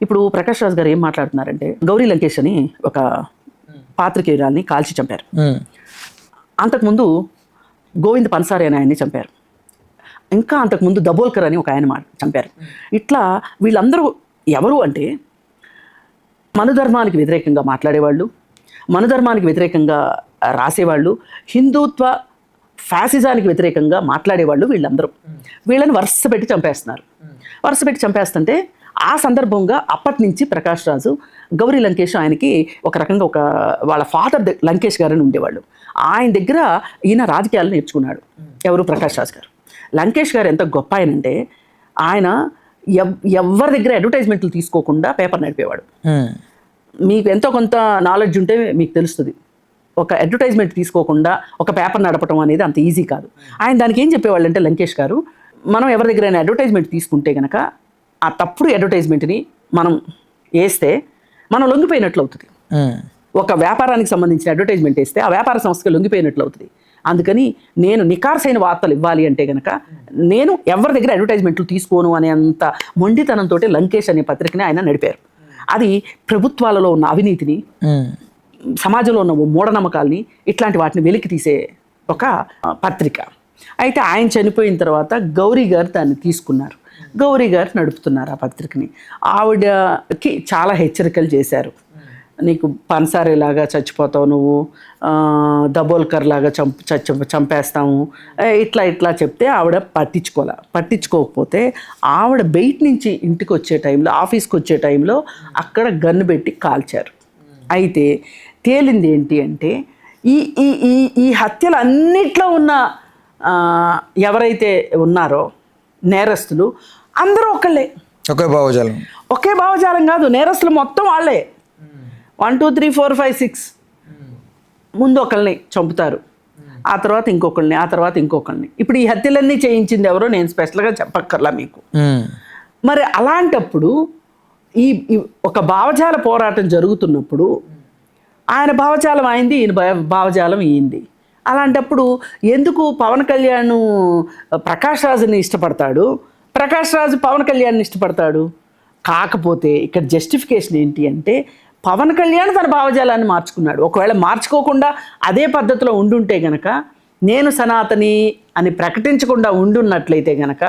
ఇప్పుడు ప్రకాష్ రాజ్ గారు ఏం మాట్లాడుతున్నారంటే గౌరీ లంకేష్ అని ఒక పాత్రికేయురాల్ని కాల్చి చంపారు. అంతకుముందు గోవింద్ పన్సారి అని ఆయన్ని చంపారు. ఇంకా అంతకుముందు దబోల్కర్ అని ఒక ఆయన చంపారు. ఇట్లా వీళ్ళందరూ ఎవరు అంటే మనుధర్మానికి వ్యతిరేకంగా మాట్లాడేవాళ్ళు, మనుధర్మానికి వ్యతిరేకంగా రాసేవాళ్ళు, హిందుత్వ ఫ్యాసిజానికి వ్యతిరేకంగా మాట్లాడేవాళ్ళు. వీళ్ళందరూ వీళ్ళని వరుస పెట్టి చంపేస్తున్నారు. వరుస పెట్టి చంపేస్తుంటే ఆ సందర్భంగా అప్పటి నుంచి ప్రకాష్ రాజు గౌరీ లంకేష్ ఆయనకి ఒక రకంగా ఒక వాళ్ళ ఫాదర్ లంకేష్ గారని ఉండేవాళ్ళు. ఆయన దగ్గర ఈయన రాజకీయాలు నేర్చుకున్నాడు. ఎవరు? ప్రకాష్ రాజ్ గారు. లంకేష్ గారు ఎంత గొప్ప ఆయనంటే ఆయన ఎవరి దగ్గర అడ్వర్టైజ్మెంట్లు తీసుకోకుండా పేపర్ నడిపేవాడు. మీకు ఎంతో కొంత నాలెడ్జ్ ఉంటే మీకు తెలుస్తుంది, ఒక అడ్వర్టైజ్మెంట్ తీసుకోకుండా ఒక పేపర్ నడపడం అనేది అంత ఈజీ కాదు. ఆయన దానికి ఏం చెప్పేవాళ్ళు అంటే లంకేష్ గారు, మనం ఎవరి దగ్గర అడ్వర్టైజ్మెంట్ తీసుకుంటే కనుక ఆ తప్పుడు అడ్వర్టైజ్మెంట్ని మనం వేస్తే మనం లొంగిపోయినట్లు అవుతుంది. ఒక వ్యాపారానికి సంబంధించిన అడ్వర్టైజ్మెంట్ వేస్తే ఆ వ్యాపార సంస్థకి లొంగిపోయినట్లు అవుతుంది. అందుకని నేను నికార్సైన వార్తలు ఇవ్వాలి అంటే కనుక నేను ఎవరి దగ్గర అడ్వర్టైజ్మెంట్లు తీసుకోను అనే అంత మొండితనంతో లంకేష్ అనే పత్రికని ఆయన నడిపారు. అది ప్రభుత్వాలలో ఉన్న అవినీతిని, సమాజంలో ఉన్న మూఢనమ్మకాల్ని, ఇట్లాంటి వాటిని వెలికి తీసే ఒక పత్రిక. అయితే ఆయన చనిపోయిన తర్వాత గౌరీ గారు దాన్ని తీసుకున్నారు. గౌరీ గారు నడుపుతున్నారు ఆ పత్రికని. ఆవిడకి చాలా హెచ్చరికలు చేశారు. నీకు పన్సారీలాగా చచ్చిపోతావు, నువ్వు దబోల్కర్ లాగా చంపేస్తాము, ఇట్లా చెప్తే ఆవిడ పట్టించుకోకపోతే ఆవిడ బయట నుంచి ఇంటికి వచ్చే టైంలో, ఆఫీస్కి వచ్చే టైంలో అక్కడ గన్ను పెట్టి కాల్చారు. అయితే తేలింది ఏంటి అంటే ఈ ఈ ఈ ఈ హత్యలు అన్నిట్లో ఉన్న ఎవరైతే ఉన్నారో నేరస్తులు అందరూ ఒకళ్ళే. ఒకే భావజాలం కాదు, నేరస్తులు మొత్తం వాళ్ళే. 1 2 3 4 5 6 ముందు ఒకళ్ళని చంపుతారు, ఆ తర్వాత ఇంకొకళ్ళని, ఆ తర్వాత ఇంకొకళ్ళని. ఇప్పుడు ఈ హత్యలన్నీ చేయించింది ఎవరో నేను స్పెషల్గా చెప్పక్కర్లా మీకు. మరి అలాంటప్పుడు ఈ ఒక భావజాల పోరాటం జరుగుతున్నప్పుడు ఆయన భావజాలం అయింది, ఈయన భావజాలం ఈయంది. అలాంటప్పుడు ఎందుకు పవన్ కళ్యాణ్ ప్రకాష్ రాజుని ఇష్టపడతాడు, ప్రకాష్ రాజు పవన్ కళ్యాణ్ని ఇష్టపడతాడు? కాకపోతే ఇక్కడ జస్టిఫికేషన్ ఏంటి అంటే పవన్ కళ్యాణ్ తన భావజాలాన్ని మార్చుకున్నాడు. ఒకవేళ మార్చుకోకుండా అదే పద్ధతిలో ఉండుంటే గనక, నేను సనాతని అని ప్రకటించకుండా ఉండున్నట్లయితే గనక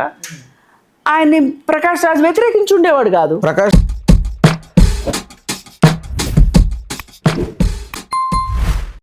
ఆయన్ని ప్రకాష్ రాజు వ్యతిరేకించి ఉండేవాడు కాదు.